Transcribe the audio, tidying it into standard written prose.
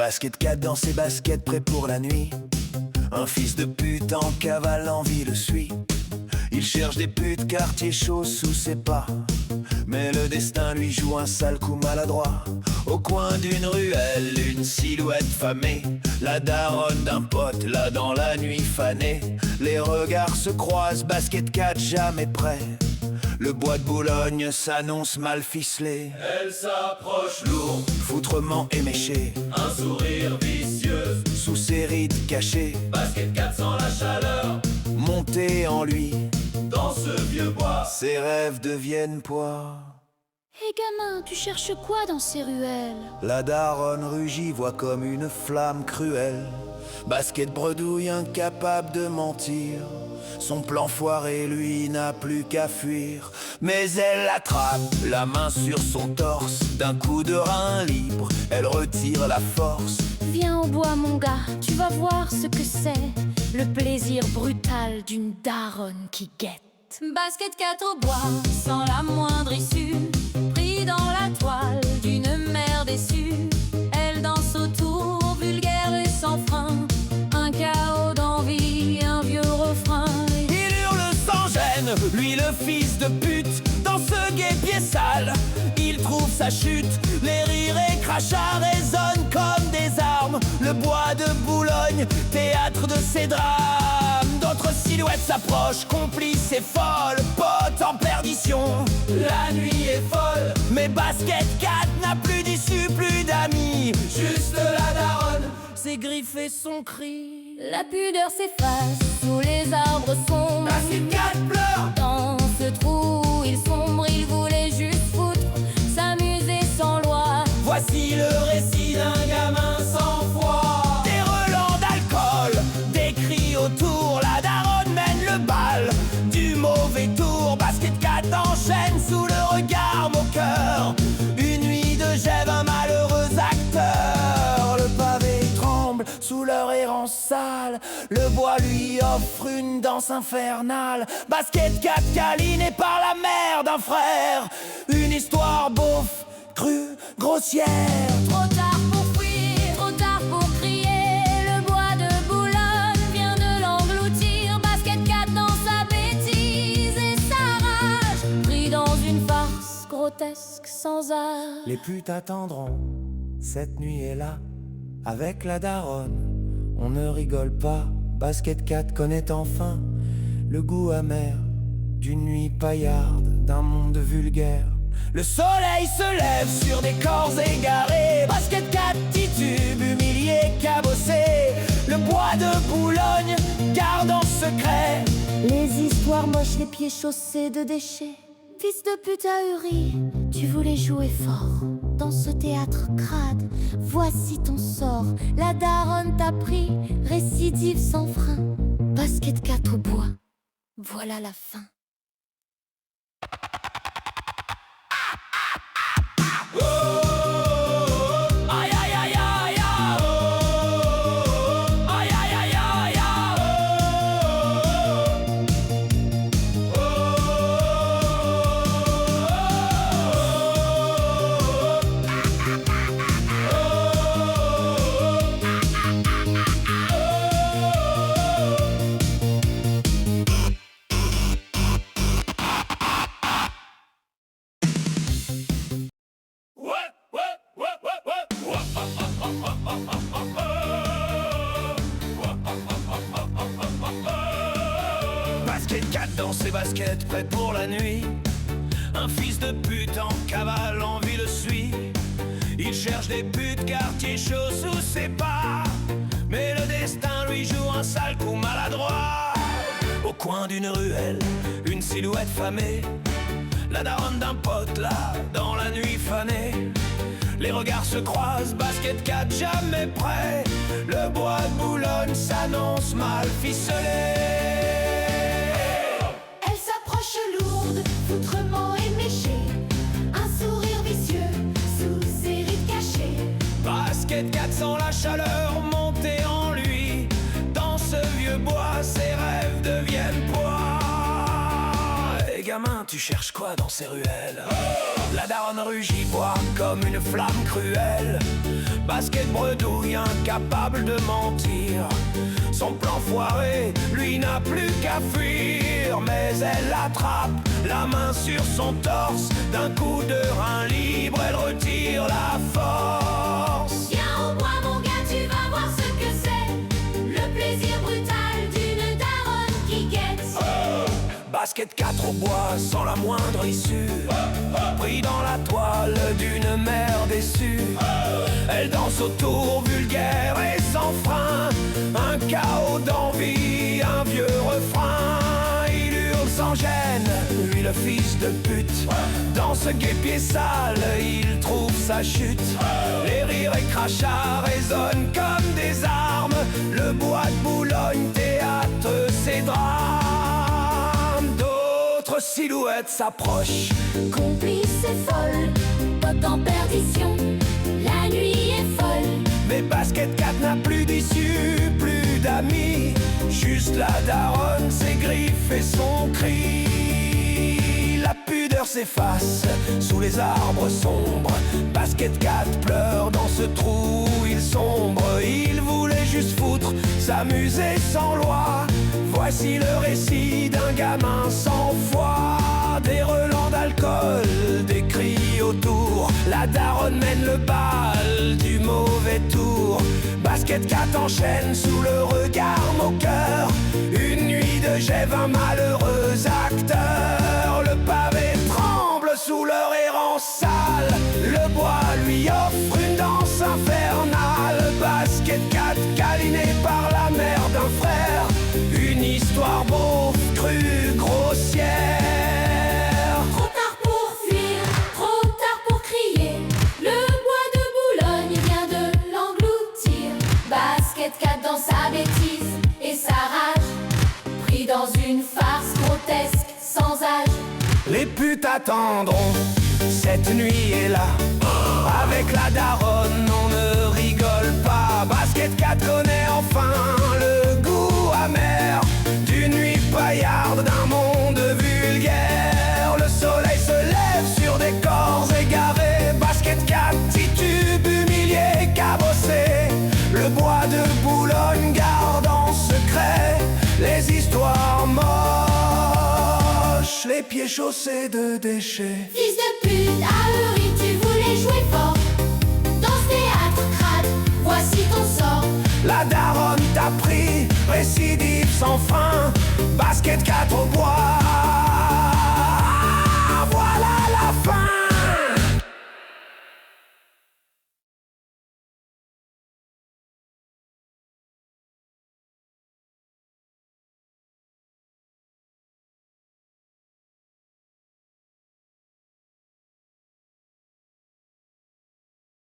Basket 4 dans ses baskets, prêt pour la nuit. Un fils de pute en cavale, l'envie le suit. Il cherche des putes, quartier chaud sous ses pas. Mais le destin lui joue un sale coup maladroit. Au coin d'une ruelle, une silhouette famée, la daronne d'un pote, là dans la nuit fanée. Les regards se croisent, basket 4 jamais prêt. Le bois de Boulogne s'annonce mal ficelé. Elle s'approche lourde, foutrement éméché, un sourire vicieux. sous ses rides cachées, Basket 4 sans la chaleur, monté en lui, dans ce vieux bois. ses rêves deviennent poids. Hé gamin, tu cherches quoi dans ces ruelles? La daronne rugit, voit comme une flamme cruelle. Basket bredouille, incapable de mentir. Son plan foiré, lui, n'a plus qu'à fuir. Mais elle l'attrape, la main sur son torse. D'un coup de rein libre, elle retire la force. Viens au bois mon gars, tu vas voir ce que c'est. Le plaisir brutal d'une daronne qui guette. Basket 4 au bois, sans la moindre issue. Pris dans la toile d'une mère déçue. Elle danse autour, vulgaire et sans frein. Un chaos d'envie, un vieux refrain. Il hurle sans gêne, lui le fils de pute. Dans ce guêpier sale, il trouve sa chute. Les rires et crachats résonnent comme des armes. Le bois de Boulogne, théâtre de ses drames. D'autres silhouettes s'approchent, complices et folles. Potes en perdition, La nuit est folle, mais Basket 4 n'a plus d'issue, plus d'amis. juste la daronne. Ses griffes et son cri. La pudeur s'efface sous les arbres sombres. Basket 4 pleure, Dans ce trou, il sombre, il voulait juste foutre, s'amuser sans loi. Voici le récit d'un gamin sans foi. Des relents d'alcool, des cris autour. La daronne mène le bal du mauvais tour. Basket 4 enchaîne sous le regard moqueur. Une nuit de gève, un malheureux acteur. Le pavé tremble sous leur errance sale. Le bois lui offre une danse infernale. Basket 4 câliné par la mère d'un frère. Une histoire beauf, crue, grossière. Trop tard pour fuir, trop tard pour crier. Le bois de Boulogne vient de l'engloutir. Basket 4 dans sa bêtise et sa rage. Pris dans une farce grotesque sans âge. Les putes attendront, cette nuit est là. Avec la daronne, on ne rigole pas. Basket 4 connaît enfin le goût amer d'une nuit paillarde, d'un monde vulgaire. Le soleil se lève sur des corps égarés. Basket 4 titube, humilié, cabossé. Le bois de Boulogne garde en secret Les histoires moches, les pieds chaussés de déchets. Fils de pute ahuri, tu voulais jouer fort. Dans ce théâtre crade, voici ton sort. La daronne t'a pris, récidive sans frein. Basket 4 au bois, voilà la fin. Aïe aïe aïe aïe aïe. Aïe aïe aïe aïe Basket 4 dans ses baskets, prêt pour la nuit. Un fils de pute en cavale, l'envie le suit. Il cherche des putes, quartier chaud sous ses pas. Mais le destin lui joue un sale coup maladroit. Au coin d'une ruelle, une silhouette famée. La daronne d'un pote là, dans la nuit fanée. Les regards se croisent, Basket 4 jamais prêt. Le bois de Boulogne s'annonce mal ficelé. Elle s'approche lourde, foutrement éméchée. Un sourire vicieux sous ses rides cachées. Basket 4 sans la chaleur montée en lui. Dans ce vieux bois, ses rêves deviennent poids. Et gamin, tu cherches quoi dans ces ruelles? La daronne rugit, boit comme une flamme cruelle. Basket bredouille, incapable de mentir. Son plan foiré, lui n'a plus qu'à fuir. Mais elle l'attrape, la main sur son torse. D'un coup de rein libre, elle retire la force. Viens au bois mon gars, tu vas voir ce que c'est. Le plaisir brutal d'une daronne qui guette. Basket 4 au bois, sans la moindre issue. Pris dans la toile d'une mère déçue. Elle danse autour, vulgaire et sans frein. Un chaos d'envie, un vieux refrain. Il hurle sans gêne, lui le fils de pute. Dans ce guépier sale, il trouve sa chute. Les rires et crachats résonnent comme des armes. Le bois de Boulogne théâtre ses drames. D'autres silhouettes s'approchent. Complice et folle, pote en perdition. La nuit est folle. Mais Basket 4 n'a plus d'issue, plus d'amis. Juste la daronne, ses griffes et son cri. La pudeur s'efface sous les arbres sombres. Basket 4 pleure dans ce trou, il sombre. Il voulait juste foutre, s'amuser sans loi. Voici le récit d'un gamin sans foi. Des relents d'alcool, des cris autour. La daronne mène le bal du mauvais tour. Basket 4 enchaîne sous le regard moqueur. Une nuit de jet, 20 malheureux acteurs. Le pavé tremble sous leur errance sale. Le bois lui offre une danse infernale. Basket 4 câliné par la mère d'un frère. Une histoire beauf, crue, grossière. Trop tard pour fuir, trop tard pour crier. Le bois de Boulogne vient de l'engloutir. Basket 4 dans sa bêtise et sa rage. Pris dans une farce grotesque sans âge. Les putes attendront, cette nuit est là. Avec la daronne, on ne rigole pas. Basket 4 connaît enfin le goût amer d'une nuit paillarde, d'un monde vulgaire. Le soleil se lève sur des corps égarés. Basket 4 titube, humilié, cabossé. Le bois de Boulogne garde en secret les histoires moches, les pieds chaussés de déchets. Fils de pute, ahuri, tu voulais jouer fort. Dans ce théâtre crade, voici ton sort. La daronne t'a pris, récidive sans fin. Basket 4 au bois,